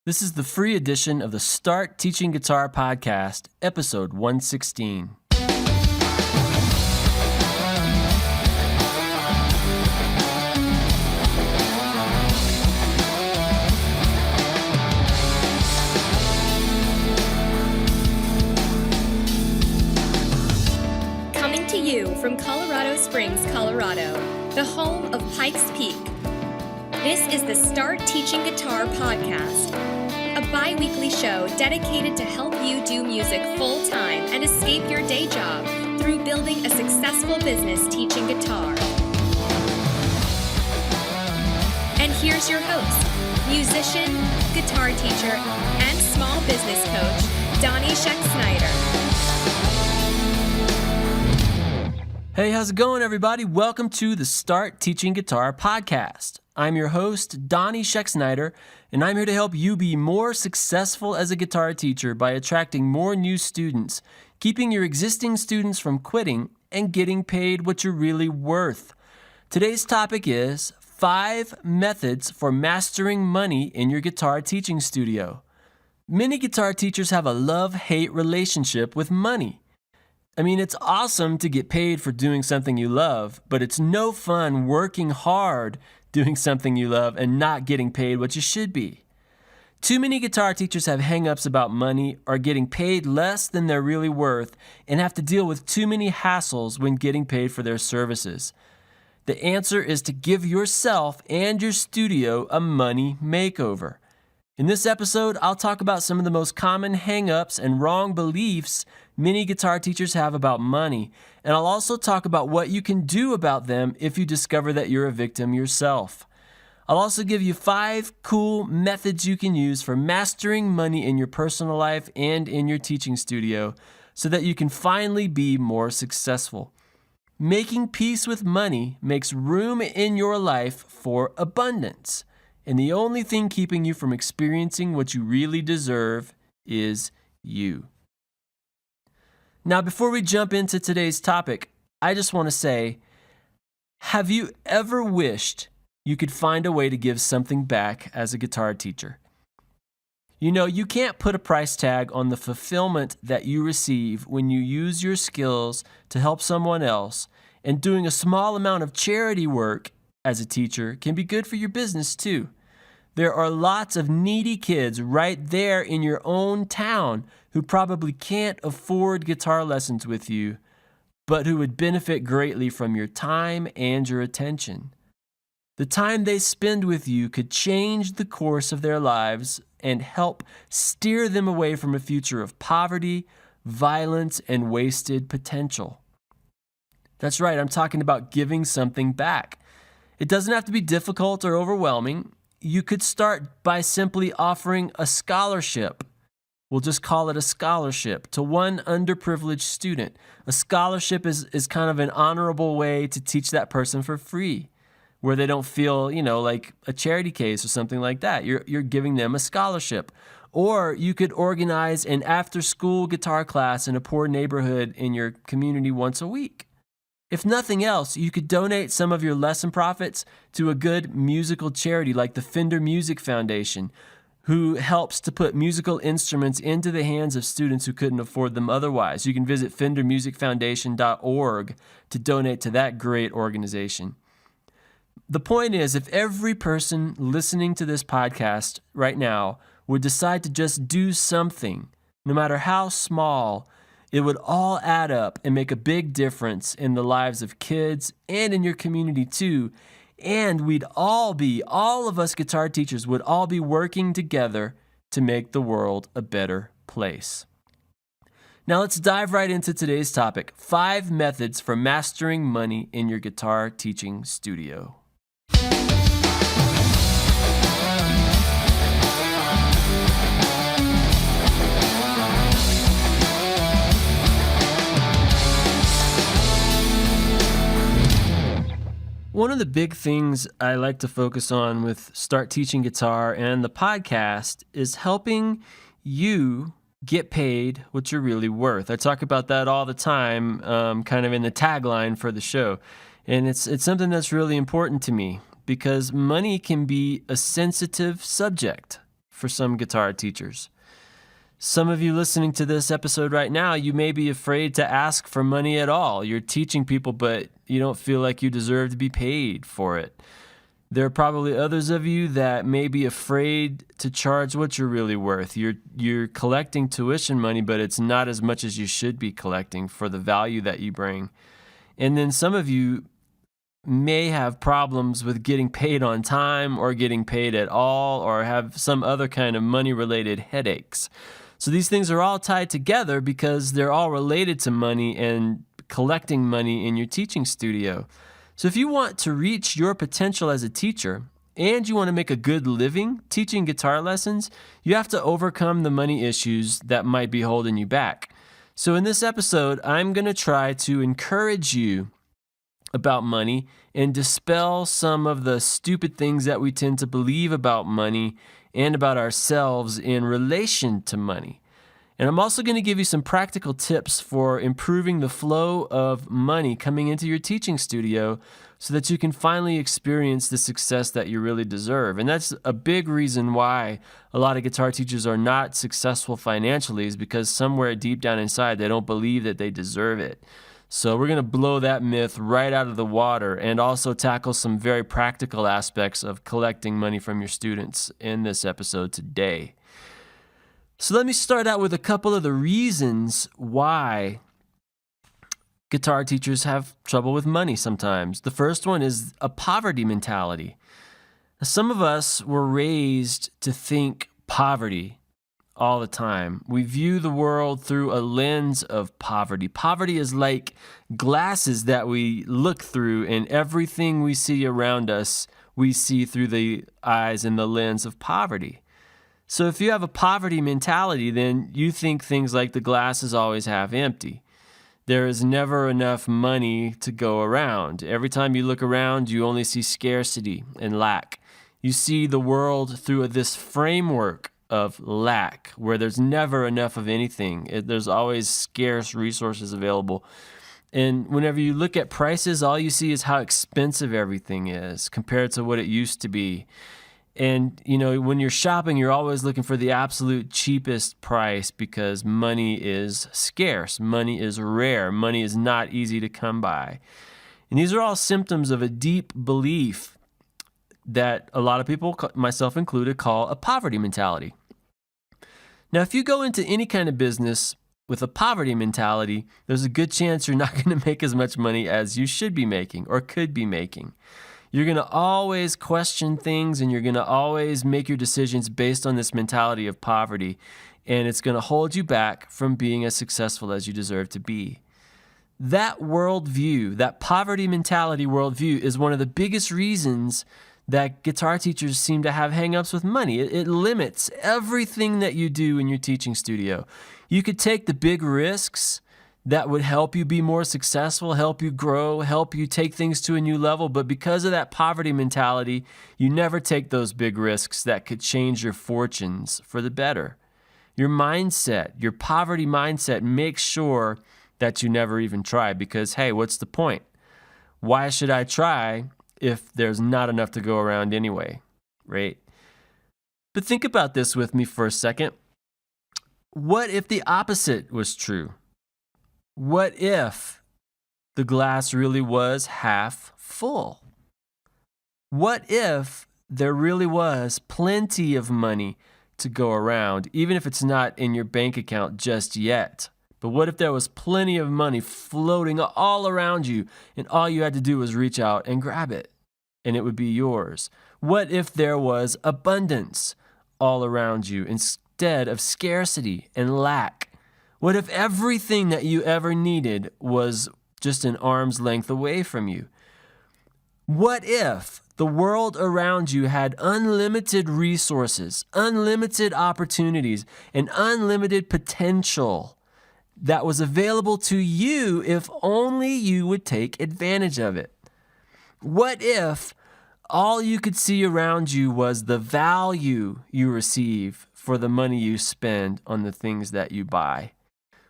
This is the free edition of the Start Teaching Guitar podcast, episode 116. Coming to you from Colorado Springs, Colorado, the home of Pikes Peak. This is the Start Teaching Guitar podcast, a bi-weekly show dedicated to help you do music full-time and escape your day job through building a successful business teaching guitar. And here's your host, musician, guitar teacher, and small business coach, Donnie Scheck-Snyder. Hey, how's it going, everybody? Welcome to the Start Teaching Guitar podcast. I'm your host, Donnie Scheck-Snyder, and I'm here to help you be more successful as a guitar teacher by attracting more new students, keeping your existing students from quitting, and getting paid what you're really worth. Today's topic is 5 methods for mastering money in your guitar teaching studio. Many guitar teachers have a love-hate relationship with money. I mean, it's awesome to get paid for doing something you love, but it's no fun working hard doing something you love and not getting paid what you should be. Too many guitar teachers have hangups about money, are getting paid less than they're really worth, and have to deal with too many hassles when getting paid for their services. The answer is to give yourself and your studio a money makeover. In this episode, I'll talk about some of the most common hangups and wrong beliefs many guitar teachers have about money, and I'll also talk about what you can do about them if you discover that you're a victim yourself. I'll also give you 5 cool methods you can use for mastering money in your personal life and in your teaching studio so that you can finally be more successful. Making peace with money makes room in your life for abundance. And the only thing keeping you from experiencing what you really deserve is you. Now, before we jump into today's topic, I just want to say, have you ever wished you could find a way to give something back as a guitar teacher? You know, you can't put a price tag on the fulfillment that you receive when you use your skills to help someone else, and doing a small amount of charity work as a teacher can be good for your business too. There are lots of needy kids right there in your own town who probably can't afford guitar lessons with you, but who would benefit greatly from your time and your attention. The time they spend with you could change the course of their lives and help steer them away from a future of poverty, violence, and wasted potential. That's right, I'm talking about giving something back. It doesn't have to be difficult or overwhelming. You could start by simply offering a scholarship. We'll just call it a scholarship to one underprivileged student. A scholarship is kind of an honorable way to teach that person for free, where they don't feel, like a charity case or something like that. You're giving them a scholarship. Or you could organize an after-school guitar class in a poor neighborhood in your community once a week. If nothing else, you could donate some of your lesson profits to a good musical charity like the Fender Music Foundation, who helps to put musical instruments into the hands of students who couldn't afford them otherwise. You can visit fendermusicfoundation.org to donate to that great organization. The point is, if every person listening to this podcast right now would decide to just do something, no matter how small, it would all add up and make a big difference in the lives of kids and in your community too. And all of us guitar teachers would all be working together to make the world a better place. Now let's dive right into today's topic, 5 methods for mastering money in your guitar teaching studio. One of the big things I like to focus on with Start Teaching Guitar and the podcast is helping you get paid what you're really worth. I talk about that all the time, kind of in the tagline for the show. And it's something that's really important to me because money can be a sensitive subject for some guitar teachers. Some of you listening to this episode right now, you may be afraid to ask for money at all. You're teaching people, but you don't feel like you deserve to be paid for it. There are probably others of you that may be afraid to charge what you're really worth. You're collecting tuition money, but it's not as much as you should be collecting for the value that you bring. And then some of you may have problems with getting paid on time or getting paid at all, or have some other kind of money-related headaches. So these things are all tied together because they're all related to money and collecting money in your teaching studio. So if you want to reach your potential as a teacher and you want to make a good living teaching guitar lessons, you have to overcome the money issues that might be holding you back. So in this episode, I'm going to try to encourage you about money and dispel some of the stupid things that we tend to believe about money and about ourselves in relation to money. And I'm also going to give you some practical tips for improving the flow of money coming into your teaching studio so that you can finally experience the success that you really deserve. And that's a big reason why a lot of guitar teachers are not successful financially, is because somewhere deep down inside they don't believe that they deserve it. So we're going to blow that myth right out of the water and also tackle some very practical aspects of collecting money from your students in this episode today. So let me start out with a couple of the reasons why guitar teachers have trouble with money sometimes. The first one is a poverty mentality. Some of us were raised to think poverty all the time. We view the world through a lens of poverty. Poverty is like glasses that we look through, and everything we see around us, we see through the eyes and the lens of poverty. So if you have a poverty mentality, then you think things like the glass is always half empty. There is never enough money to go around. Every time you look around, you only see scarcity and lack. You see the world through this framework of lack, where there's never enough of anything. There's always scarce resources available. And whenever you look at prices, all you see is how expensive everything is compared to what it used to be. And, when you're shopping, you're always looking for the absolute cheapest price because money is scarce. Money is rare. Money is not easy to come by. And these are all symptoms of a deep belief that a lot of people, myself included, call a poverty mentality. Now, if you go into any kind of business with a poverty mentality, there's a good chance you're not going to make as much money as you should be making or could be making. You're going to always question things, and you're going to always make your decisions based on this mentality of poverty, and it's going to hold you back from being as successful as you deserve to be. That worldview, that poverty mentality worldview, is one of the biggest reasons that guitar teachers seem to have hangups with money. It limits everything that you do in your teaching studio. You could take the big risks that would help you be more successful, help you grow, help you take things to a new level, but because of that poverty mentality, you never take those big risks that could change your fortunes for the better. Your mindset, your poverty mindset, makes sure that you never even try because, hey, what's the point? Why should I try if there's not enough to go around anyway, right? But think about this with me for a second. What if the opposite was true? What if the glass really was half full? What if there really was plenty of money to go around, even if it's not in your bank account just yet? But what if there was plenty of money floating all around you and all you had to do was reach out and grab it and it would be yours? What if there was abundance all around you instead of scarcity and lack? What if everything that you ever needed was just an arm's length away from you? What if the world around you had unlimited resources, unlimited opportunities, and unlimited potential that was available to you if only you would take advantage of it? What if all you could see around you was the value you receive for the money you spend on the things that you buy?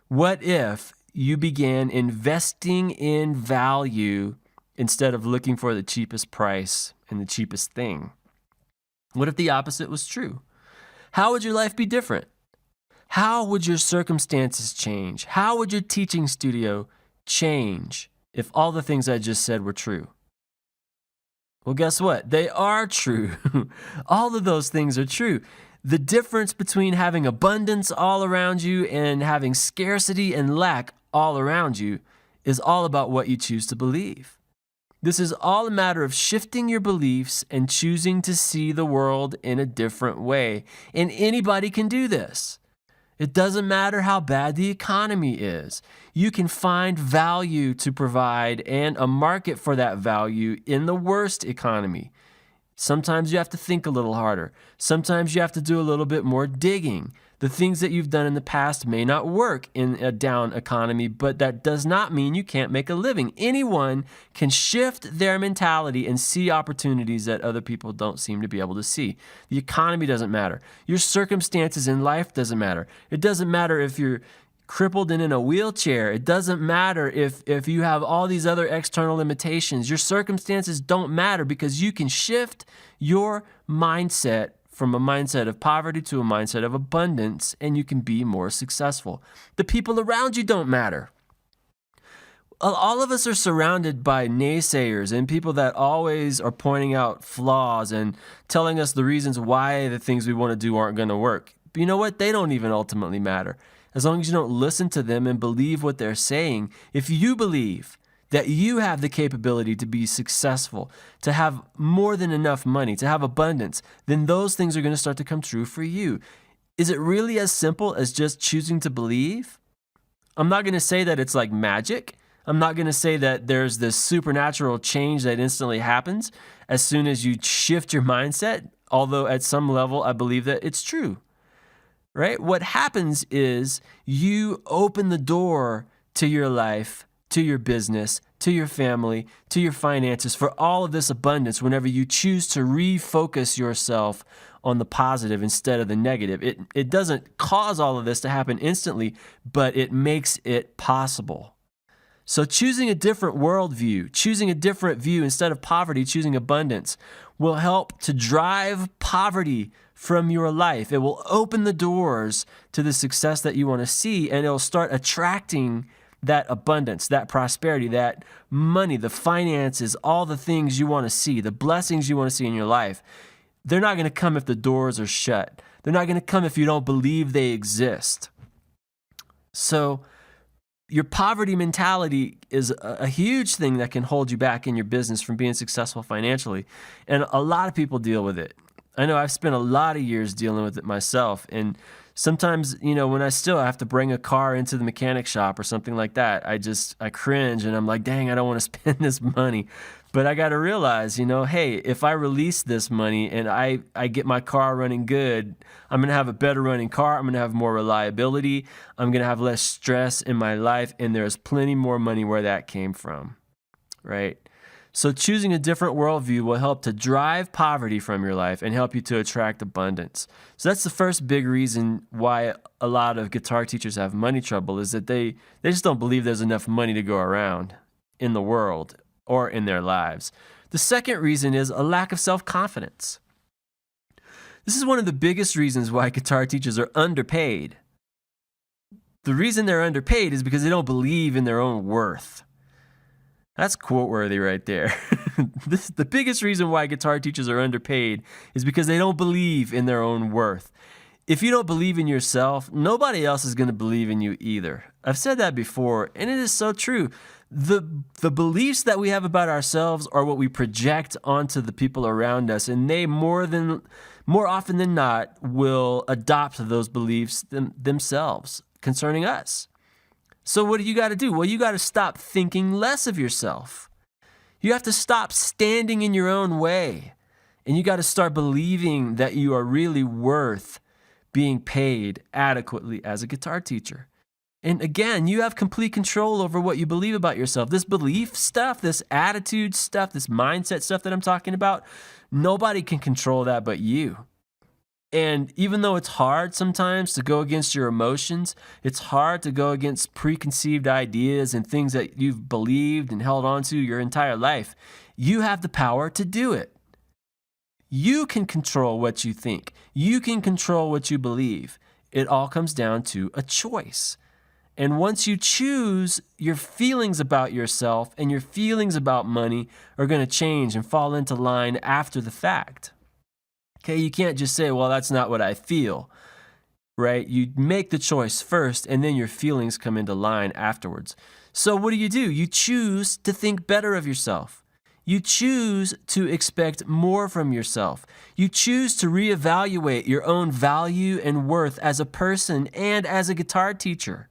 What if you began investing in value instead of looking for the cheapest price and the cheapest thing? What if the opposite was true? how would your life be different? How would your circumstances change? How would your teaching studio change if all the things I just said were true? Well, guess what? They are true. All of those things are true. The difference between having abundance all around you and having scarcity and lack all around you is all about what you choose to believe. This is all a matter of shifting your beliefs and choosing to see the world in a different way. And anybody can do this. It doesn't matter how bad the economy is. You can find value to provide and a market for that value in the worst economy. Sometimes you have to think a little harder. Sometimes you have to do a little bit more digging. The things that you've done in the past may not work in a down economy, but that does not mean you can't make a living. Anyone can shift their mentality and see opportunities that other people don't seem to be able to see. The economy doesn't matter. Your circumstances in life doesn't matter. It doesn't matter if you're crippled and in a wheelchair. It doesn't matter if you have all these other external limitations. Your circumstances don't matter because you can shift your mindset from a mindset of poverty to a mindset of abundance, and you can be more successful. The people around you don't matter. All of us are surrounded by naysayers and people that always are pointing out flaws and telling us the reasons why the things we want to do aren't going to work. But you know what? They don't even ultimately matter. As long as you don't listen to them and believe what they're saying, if you believe that you have the capability to be successful, to have more than enough money, to have abundance, then those things are going to start to come true for you. Is it really as simple as just choosing to believe? I'm not going to say that it's like magic. I'm not going to say that there's this supernatural change that instantly happens as soon as you shift your mindset, although at some level I believe that it's true. Right? What happens is you open the door to your life, to your business, to your family, to your finances for all of this abundance whenever you choose to refocus yourself on the positive instead of the negative. It doesn't cause all of this to happen instantly, but it makes it possible. So choosing a different worldview, choosing a different view instead of poverty, choosing abundance will help to drive poverty from your life. It will open the doors to the success that you want to see, and it'll start attracting that abundance, that prosperity, that money, the finances, all the things you want to see, the blessings you want to see in your life. They're not going to come if the doors are shut. They're not going to come if you don't believe they exist. So your poverty mentality is a huge thing that can hold you back in your business from being successful financially. And a lot of people deal with it. I know I've spent a lot of years dealing with it myself. And sometimes, when I still have to bring a car into the mechanic shop or something like that, I cringe and I'm like, dang, I don't want to spend this money. But I got to realize, hey, if I release this money and I get my car running good, I'm going to have a better running car. I'm going to have more reliability. I'm going to have less stress in my life. And there's plenty more money where that came from, right? So choosing a different worldview will help to drive poverty from your life and help you to attract abundance. So that's the first big reason why a lot of guitar teachers have money trouble is that they just don't believe there's enough money to go around in the world or in their lives. The second reason is a lack of self-confidence. This is one of the biggest reasons why guitar teachers are underpaid. The reason they're underpaid is because they don't believe in their own worth. That's quote-worthy right there. The biggest reason why guitar teachers are underpaid is because they don't believe in their own worth. If you don't believe in yourself, nobody else is going to believe in you either. I've said that before, and it is so true. The beliefs that we have about ourselves are what we project onto the people around us, and they more often than not will adopt those beliefs themselves concerning us. So what do you got to do? Well, you got to stop thinking less of yourself. You have to stop standing in your own way. And you got to start believing that you are really worth being paid adequately as a guitar teacher. And again, you have complete control over what you believe about yourself. This belief stuff, this attitude stuff, this mindset stuff that I'm talking about, nobody can control that but you. And even though it's hard sometimes to go against your emotions, it's hard to go against preconceived ideas and things that you've believed and held on to your entire life, you have the power to do it. You can control what you think. You can control what you believe. It all comes down to a choice. And once you choose, your feelings about yourself and your feelings about money are going to change and fall into line after the fact. Okay, you can't just say, well, that's not what I feel, right? You make the choice first, and then your feelings come into line afterwards. So what do? You choose to think better of yourself. You choose to expect more from yourself. You choose to reevaluate your own value and worth as a person and as a guitar teacher.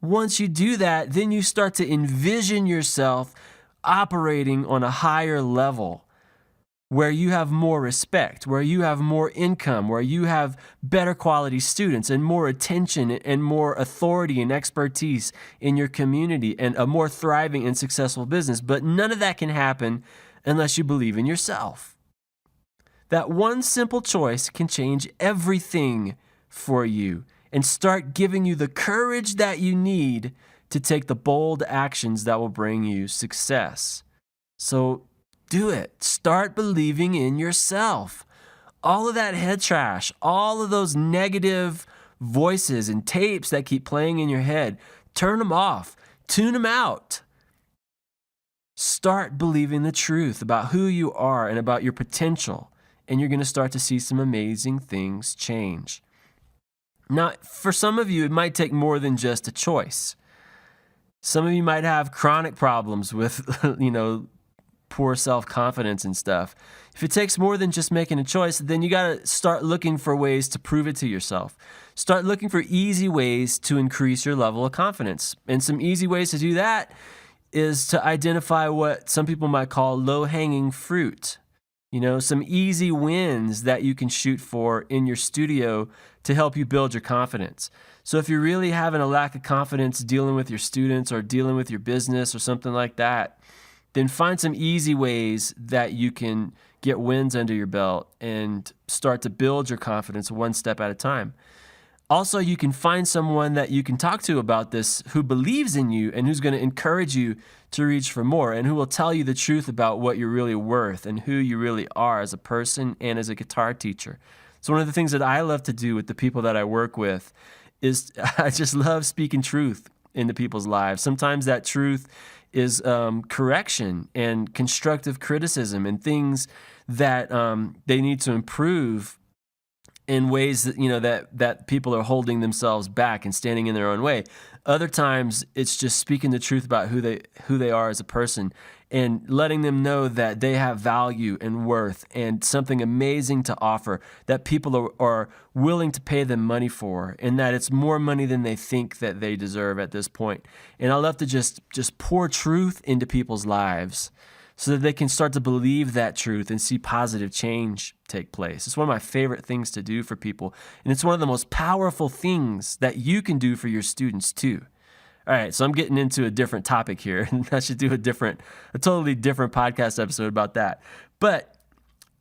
Once you do that, then you start to envision yourself operating on a higher level where you have more respect, where you have more income, where you have better quality students and more attention and more authority and expertise in your community and a more thriving and successful business. But none of that can happen unless you believe in yourself. That one simple choice can change everything for you and start giving you the courage that you need to take the bold actions that will bring you success. So do it. Start believing in yourself. All of that head trash, all of those negative voices and tapes that keep playing in your head, turn them off. Tune them out. Start believing the truth about who you are and about your potential, and you're going to start to see some amazing things change. Now, for some of you, it might take more than just a choice. Some of you might have chronic problems with, poor self-confidence and stuff. If it takes more than just making a choice, then you got to start looking for ways to prove it to yourself. Start looking for easy ways to increase your level of confidence. And some easy ways to do that is to identify what some people might call low-hanging fruit. Some easy wins that you can shoot for in your studio to help you build your confidence. So if you're really having a lack of confidence dealing with your students or dealing with your business or something like that, then find some easy ways that you can get wins under your belt and start to build your confidence one step at a time. Also, you can find someone that you can talk to about this who believes in you and who's going to encourage you to reach for more and who will tell you the truth about what you're really worth and who you really are as a person and as a guitar teacher. So one of the things that I love to do with the people that I work with is I just love speaking truth into people's lives. Sometimes that truth is correction and constructive criticism and things that they need to improve in ways that that people are holding themselves back and standing in their own way. Other times it's just speaking the truth about who they are as a person and letting them know that they have value and worth and something amazing to offer that people are willing to pay them money for, and that it's more money than they think that they deserve at this point. And I love to just pour truth into people's lives so that they can start to believe that truth and see positive change take place. It's one of my favorite things to do for people, and it's one of the most powerful things that you can do for your students too. All right, so I'm getting into a different topic here, and I should do a totally different podcast episode about that. But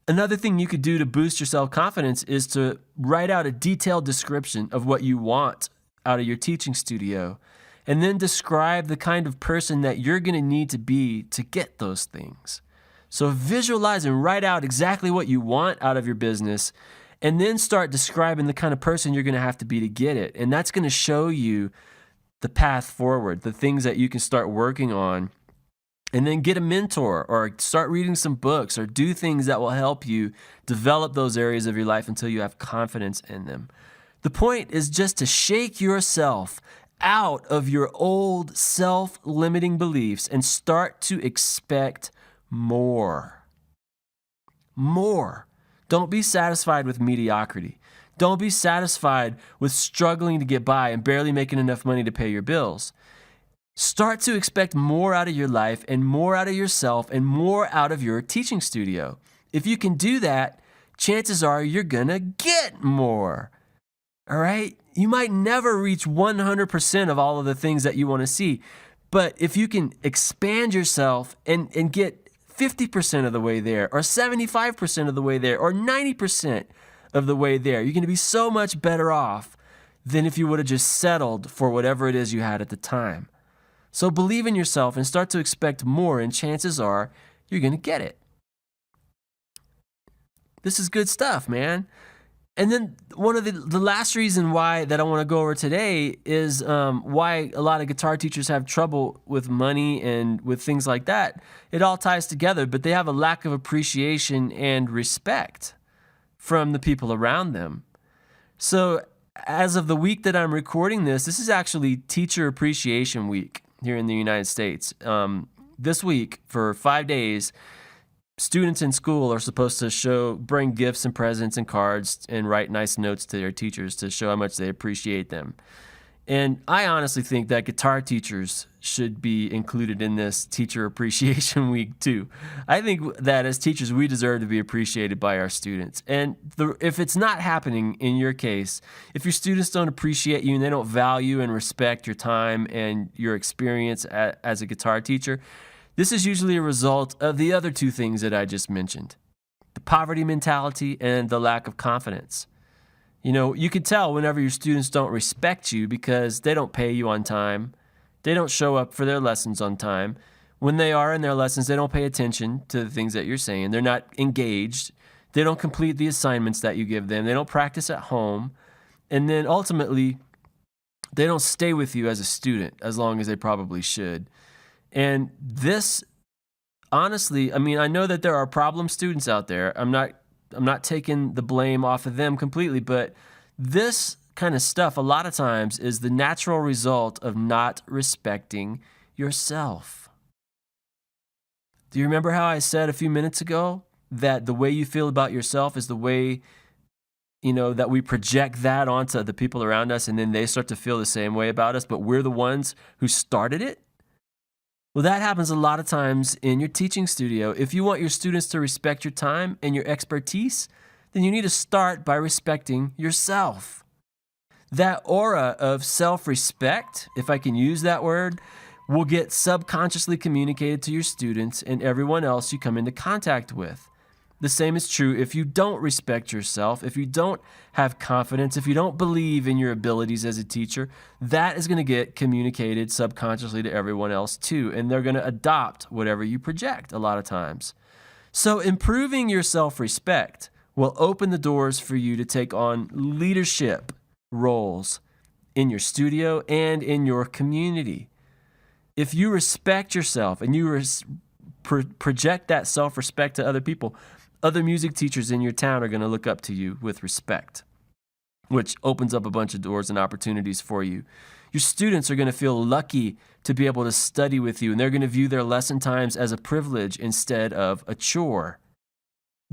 another thing you could do to boost your self-confidence is to write out a detailed description of what you want out of your teaching studio, and then describe the kind of person that you're going to need to be to get those things. So visualize and write out exactly what you want out of your business, and then start describing the kind of person you're going to have to be to get it. And that's going to show you the path forward, the things that you can start working on, and then get a mentor or start reading some books or do things that will help you develop those areas of your life until you have confidence in them. The point is just to shake yourself out of your old self-limiting beliefs and start to expect more. More. Don't be satisfied with mediocrity. Don't be satisfied with struggling to get by and barely making enough money to pay your bills. Start to expect more out of your life and more out of yourself and more out of your teaching studio. If you can do that, chances are you're going to get more. All right? You might never reach 100% of all of the things that you want to see, but if you can expand yourself and get 50% of the way there, or 75% of the way there, or 90% of the way there, you're going to be so much better off than if you would have just settled for whatever it is you had at the time. So believe in yourself and start to expect more, and chances are you're going to get it. This is good stuff, man. And then one of the last reason why that I want to go over today is why a lot of guitar teachers have trouble with money and with things like that. It all ties together, but they have a lack of appreciation and respect from the people around them. So as of the week that I'm recording this is actually Teacher Appreciation Week here in the United States. This week, for 5 days, students in school are supposed to bring gifts and presents and cards and write nice notes to their teachers to show how much they appreciate them. And I honestly think that guitar teachers should be included in this Teacher Appreciation Week too. I think that as teachers, we deserve to be appreciated by our students. And if it's not happening in your case, if your students don't appreciate you and they don't value and respect your time and your experience as a guitar teacher, this is usually a result of the other two things that I just mentioned: the poverty mentality and the lack of confidence. You know, you can tell whenever your students don't respect you because they don't pay you on time. They don't show up for their lessons on time. When they are in their lessons, they don't pay attention to the things that you're saying. They're not engaged. They don't complete the assignments that you give them. They don't practice at home. And then ultimately, they don't stay with you as a student as long as they probably should. And this, honestly, I mean, I know that there are problem students out there. I'm not taking the blame off of them completely, but this kind of stuff a lot of times is the natural result of not respecting yourself. Do you remember how I said a few minutes ago that the way you feel about yourself is the way, that we project that onto the people around us, and then they start to feel the same way about us, but we're the ones who started it? Well, that happens a lot of times in your teaching studio. If you want your students to respect your time and your expertise, then you need to start by respecting yourself. That aura of self-respect, if I can use that word, will get subconsciously communicated to your students and everyone else you come into contact with. The same is true if you don't respect yourself, if you don't have confidence, if you don't believe in your abilities as a teacher. That is going to get communicated subconsciously to everyone else too, and they're going to adopt whatever you project a lot of times. So improving your self-respect will open the doors for you to take on leadership roles in your studio and in your community. If you respect yourself and you project that self-respect to other people, other music teachers in your town are going to look up to you with respect, which opens up a bunch of doors and opportunities for you. Your students are going to feel lucky to be able to study with you, and they're going to view their lesson times as a privilege instead of a chore.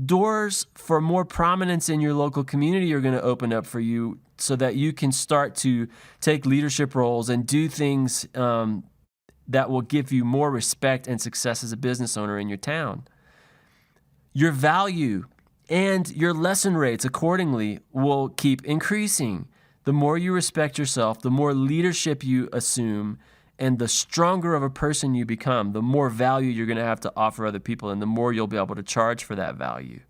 Doors for more prominence in your local community are going to open up for you so that you can start to take leadership roles and do things that will give you more respect and success as a business owner in your town. Your value and your lesson rates accordingly will keep increasing. The more you respect yourself, the more leadership you assume, and the stronger of a person you become, the more value you're going to have to offer other people, and the more you'll be able to charge for that value.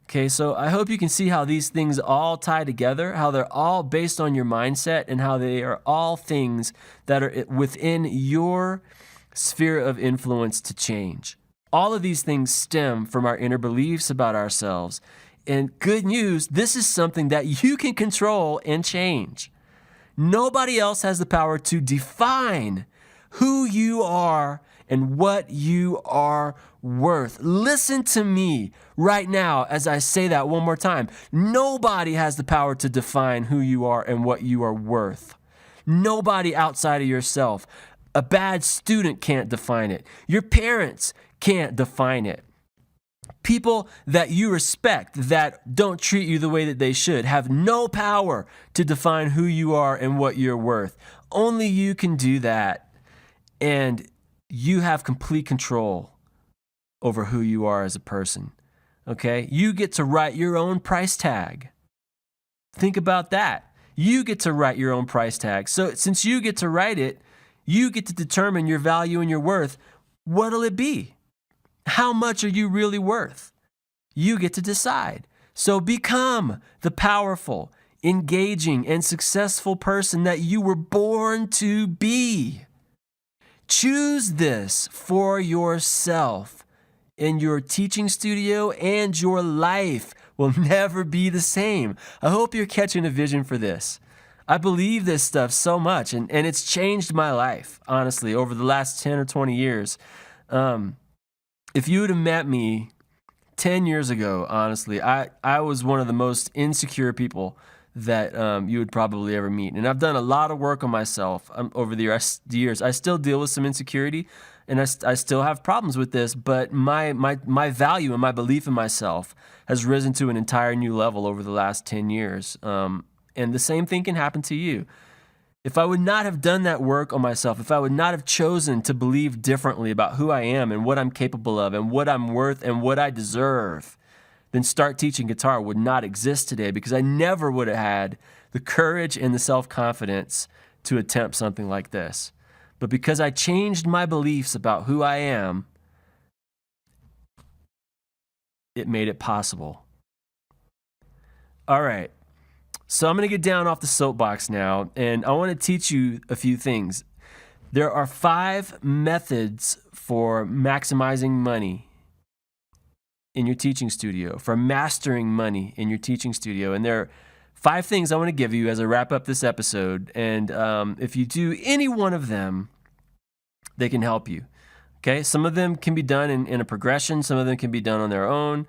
Okay, so I hope you can see how these things all tie together, how they're all based on your mindset, and how they are all things that are within your sphere of influence to change. All of these things stem from our inner beliefs about ourselves. And good news, this is something that you can control and change. Nobody else has the power to define who you are and what you are worth. Listen to me right now as I say that one more time. Nobody has the power to define who you are and what you are worth. Nobody outside of yourself. A bad student can't define it. Your parents can't define it. People that you respect that don't treat you the way that they should have no power to define who you are and what you're worth. Only you can do that. And you have complete control over who you are as a person. Okay? You get to write your own price tag. Think about that. You get to write your own price tag. So since you get to write it, you get to determine your value and your worth. What'll it be? How much are you really worth? You get to decide. So become the powerful, engaging, and successful person that you were born to be. Choose this for yourself. in your teaching studio and your life will never be the same. I hope you're catching a vision for this. I believe this stuff so much, and it's changed my life, honestly, over the last 10 or 20 years. If you would have met me 10 years ago, honestly, I was one of the most insecure people that you would probably ever meet. And I've done a lot of work on myself over the years. I still deal with some insecurity, and I still have problems with this, but my value and my belief in myself has risen to an entire new level over the last 10 years. And the same thing can happen to you. If I would not have done that work on myself, if I would not have chosen to believe differently about who I am and what I'm capable of and what I'm worth and what I deserve, then Start Teaching Guitar would not exist today, because I never would have had the courage and the self-confidence to attempt something like this. But because I changed my beliefs about who I am, it made it possible. All right. So I'm going to get down off the soapbox now, and I want to teach you a few things. There are 5 methods for maximizing money in your teaching studio, for mastering money in your teaching studio. And there are 5 things I want to give you as I wrap up this episode. And if you do any one of them, they can help you. Okay? Some of them can be done in a progression. Some of them can be done on their own.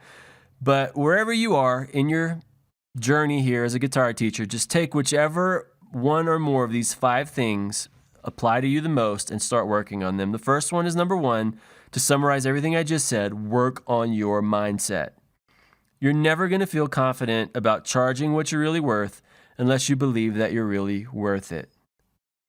But wherever you are in your journey here as a guitar teacher, just take whichever one or more of these 5 things apply to you the most and start working on them. The first one is number 1, to summarize everything I just said, work on your mindset. You're never going to feel confident about charging what you're really worth unless you believe that you're really worth it.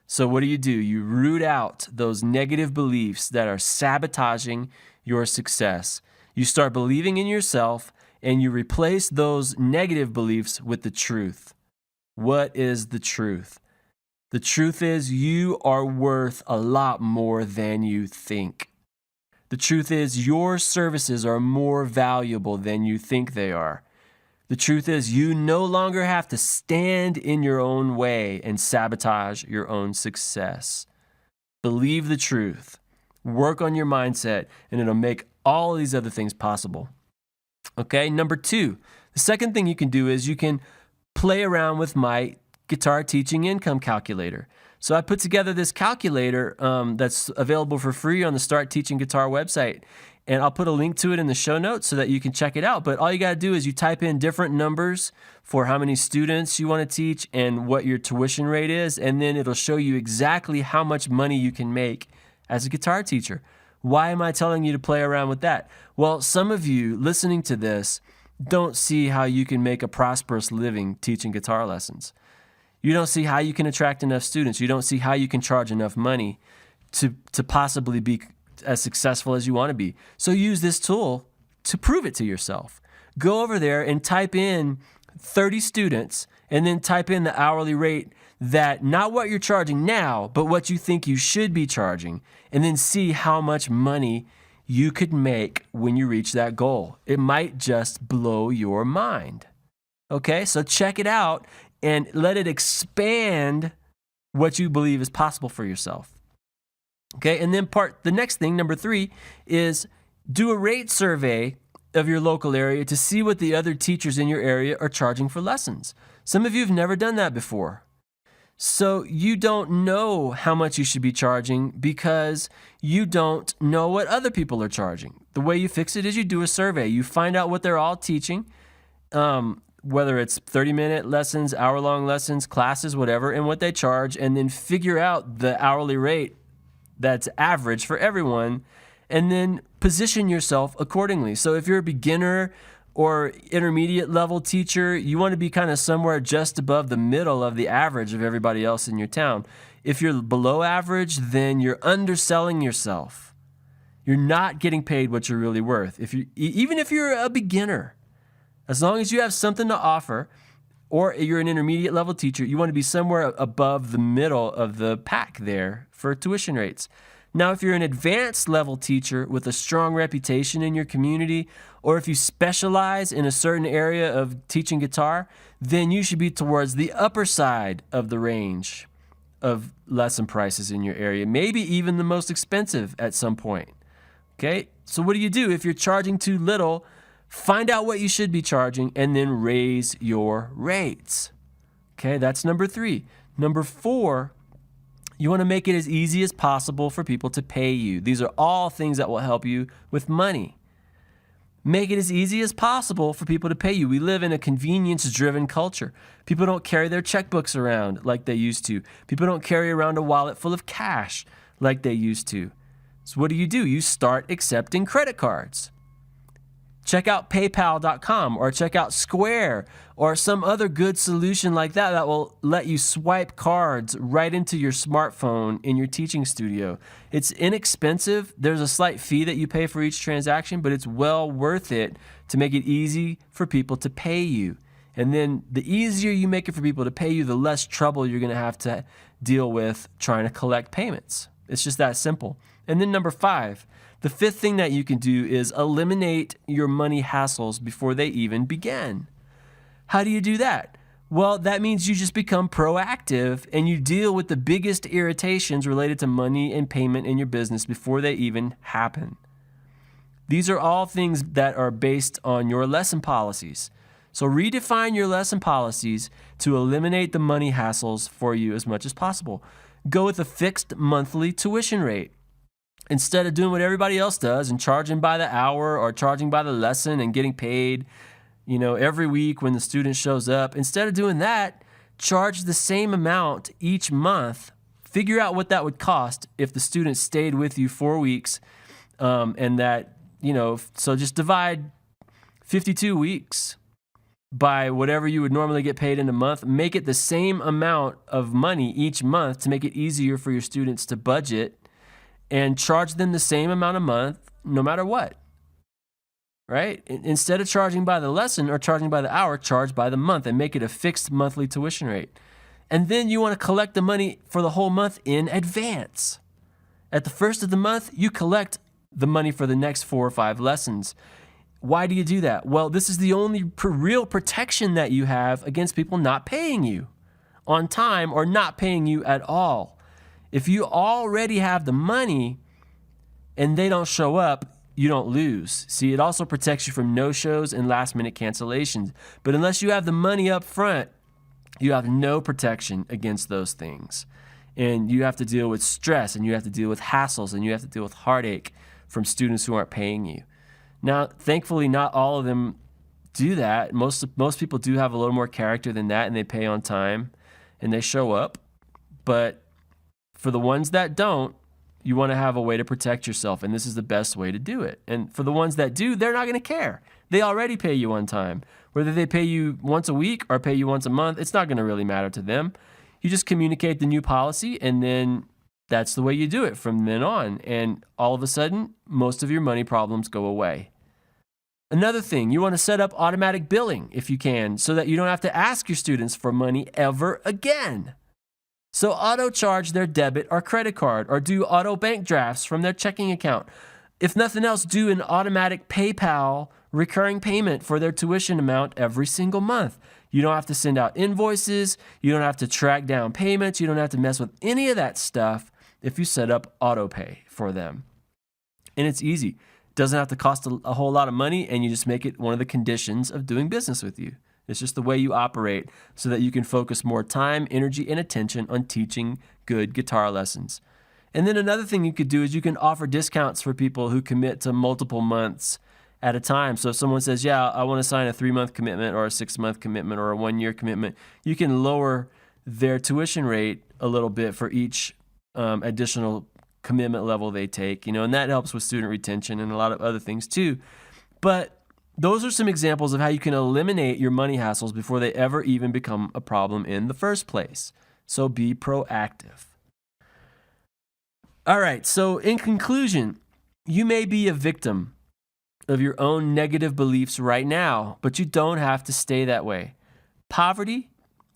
So what do? You root out those negative beliefs that are sabotaging your success. You start believing in yourself, and you replace those negative beliefs with the truth. What is the truth? The truth is you are worth a lot more than you think. The truth is your services are more valuable than you think they are. The truth is you no longer have to stand in your own way and sabotage your own success. Believe the truth. Work on your mindset, and it'll make all these other things possible. Okay, number 2, the second thing you can do is you can play around with my guitar teaching income calculator. So I put together this calculator that's available for free on the Start Teaching Guitar website. And I'll put a link to it in the show notes so that you can check it out. But all you got to do is you type in different numbers for how many students you want to teach and what your tuition rate is. And then it'll show you exactly how much money you can make as a guitar teacher. Why am I telling you to play around with that? Well, some of you listening to this don't see how you can make a prosperous living teaching guitar lessons. You don't see how you can attract enough students. You don't see how you can charge enough money to possibly be as successful as you want to be. So use this tool to prove it to yourself. Go over there and type in 30 students and then type in the hourly rate, that not what you're charging now, but what you think you should be charging, and then see how much money you could make when you reach that goal. It might just blow your mind. Okay, so check it out and let it expand what you believe is possible for yourself. Okay, and then the next thing, number 3, is do a rate survey of your local area to see what the other teachers in your area are charging for lessons. Some of you have never done that before. So you don't know how much you should be charging because you don't know what other people are charging. The way you fix it is you do a survey. You find out what they're all teaching, whether it's 30-minute lessons, hour-long lessons, classes, whatever, and what they charge, and then figure out the hourly rate that's average for everyone, and then position yourself accordingly. So if you're a beginner or intermediate level teacher, you want to be kind of somewhere just above the middle of the average of everybody else in your town. If you're below average, then you're underselling yourself. You're not getting paid what you're really worth. Even if you're a beginner, as long as you have something to offer, or you're an intermediate level teacher, you want to be somewhere above the middle of the pack there for tuition rates. Now, if you're an advanced level teacher with a strong reputation in your community, or if you specialize in a certain area of teaching guitar, then you should be towards the upper side of the range of lesson prices in your area, maybe even the most expensive at some point. Okay? So what do you do if you're charging too little? Find out what you should be charging and then raise your rates. Okay, that's number 3. Number 4, you want to make it as easy as possible for people to pay you. These are all things that will help you with money. Make it as easy as possible for people to pay you. We live in a convenience-driven culture. People don't carry their checkbooks around like they used to. People don't carry around a wallet full of cash like they used to. So what do? You start accepting credit cards. Check out PayPal.com or check out Square or some other good solution like that will let you swipe cards right into your smartphone in your teaching studio. It's inexpensive. There's a slight fee that you pay for each transaction, but it's well worth it to make it easy for people to pay you. And then the easier you make it for people to pay you, the less trouble you're going to have to deal with trying to collect payments. It's just that simple. And then number 5, the 5th thing that you can do is eliminate your money hassles before they even begin. How do you do that? Well, that means you just become proactive and you deal with the biggest irritations related to money and payment in your business before they even happen. These are all things that are based on your lesson policies. So redefine your lesson policies to eliminate the money hassles for you as much as possible. Go with a fixed monthly tuition rate. Instead of doing what everybody else does and charging by the hour or charging by the lesson and getting paid, every week when the student shows up, instead of doing that, charge the same amount each month. Figure out what that would cost if the student stayed with you 4 weeks, and that, so just divide 52 weeks by whatever you would normally get paid in a month. Make it the same amount of money each month to make it easier for your students to budget, and charge them the same amount a month no matter what, right? Instead of charging by the lesson or charging by the hour, charge by the month and make it a fixed monthly tuition rate. And then you want to collect the money for the whole month in advance. At the first of the month, you collect the money for the next 4 or 5 lessons. Why do you do that? Well, this is the only real protection that you have against people not paying you on time or not paying you at all. If you already have the money and they don't show up, you don't lose. See, it also protects you from no-shows and last-minute cancellations. But unless you have the money up front, you have no protection against those things. And you have to deal with stress, and you have to deal with hassles, and you have to deal with heartache from students who aren't paying you. Now, thankfully, not all of them do that. Most people do have a little more character than that, and they pay on time, and they show up. But for the ones that don't, you want to have a way to protect yourself, and this is the best way to do it. And for the ones that do, they're not going to care. They already pay you on time. Whether they pay you once a week or pay you once a month, it's not going to really matter to them. You just communicate the new policy, and then that's the way you do it from then on. And all of a sudden, most of your money problems go away. Another thing, you want to set up automatic billing if you can, so that you don't have to ask your students for money ever again. So auto charge their debit or credit card, or do auto bank drafts from their checking account. If nothing else, do an automatic PayPal recurring payment for their tuition amount every single month. You don't have to send out invoices. You don't have to track down payments. You don't have to mess with any of that stuff if you set up auto pay for them. And it's easy. It doesn't have to cost a whole lot of money, and you just make it one of the conditions of doing business with you. It's just the way you operate so that you can focus more time, energy, and attention on teaching good guitar lessons. And then another thing you could do is you can offer discounts for people who commit to multiple months at a time. So if someone says, yeah, I want to sign a 3-month commitment or a 6-month commitment or a 1-year commitment, you can lower their tuition rate a little bit for each additional commitment level they take, and that helps with student retention and a lot of other things too. But those are some examples of how you can eliminate your money hassles before they ever even become a problem in the first place. So be proactive. All right, so in conclusion, you may be a victim of your own negative beliefs right now, but you don't have to stay that way. Poverty,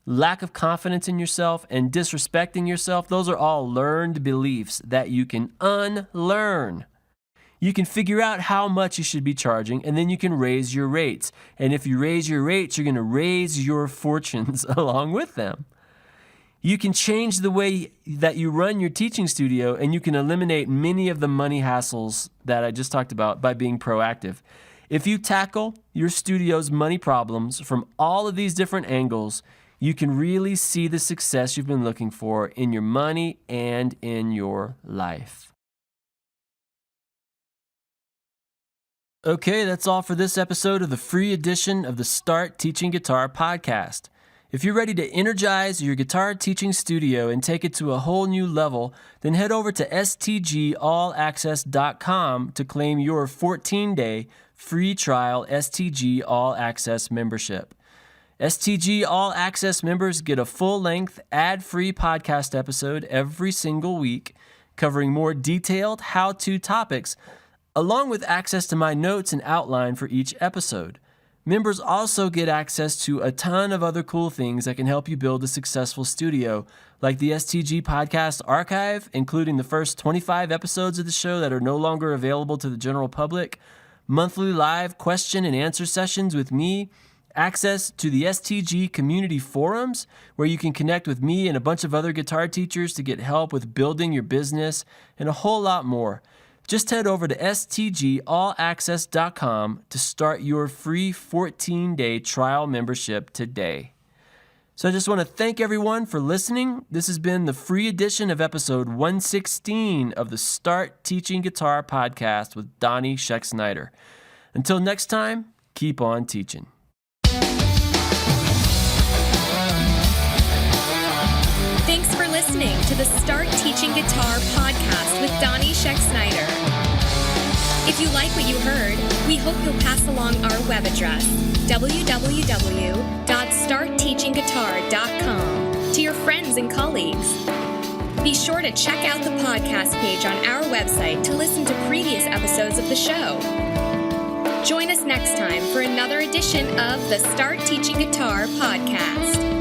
lack of confidence in yourself, and disrespecting yourself, those are all learned beliefs that you can unlearn. You can figure out how much you should be charging, and then you can raise your rates. And if you raise your rates, you're going to raise your fortunes along with them. You can change the way that you run your teaching studio, and you can eliminate many of the money hassles that I just talked about by being proactive. If you tackle your studio's money problems from all of these different angles, you can really see the success you've been looking for in your money and in your life. Okay, that's all for this episode of the free edition of the Start Teaching Guitar podcast. If you're ready to energize your guitar teaching studio and take it to a whole new level, then head over to stgallaccess.com to claim your 14-day free trial STG All Access membership. STG All Access members get a full-length, ad-free podcast episode every single week covering more detailed how-to topics, along with access to my notes and outline for each episode. Members also get access to a ton of other cool things that can help you build a successful studio, like the STG Podcast Archive, including the first 25 episodes of the show that are no longer available to the general public, monthly live question and answer sessions with me, access to the STG community forums, where you can connect with me and a bunch of other guitar teachers to get help with building your business, and a whole lot more. Just head over to stgallaccess.com to start your free 14-day trial membership today. So I just want to thank everyone for listening. This has been the free edition of episode 116 of the Start Teaching Guitar podcast with Donnie Scheck-Snyder. Until next time, keep on teaching. Thanks for listening to the Start Teaching Guitar podcast with Donnie Scheck-Snyder. If you like what you heard, we hope you'll pass along our web address, www.startteachingguitar.com, to your friends and colleagues. Be sure to check out the podcast page on our website to listen to previous episodes of the show. Join us next time for another edition of the Start Teaching Guitar podcast.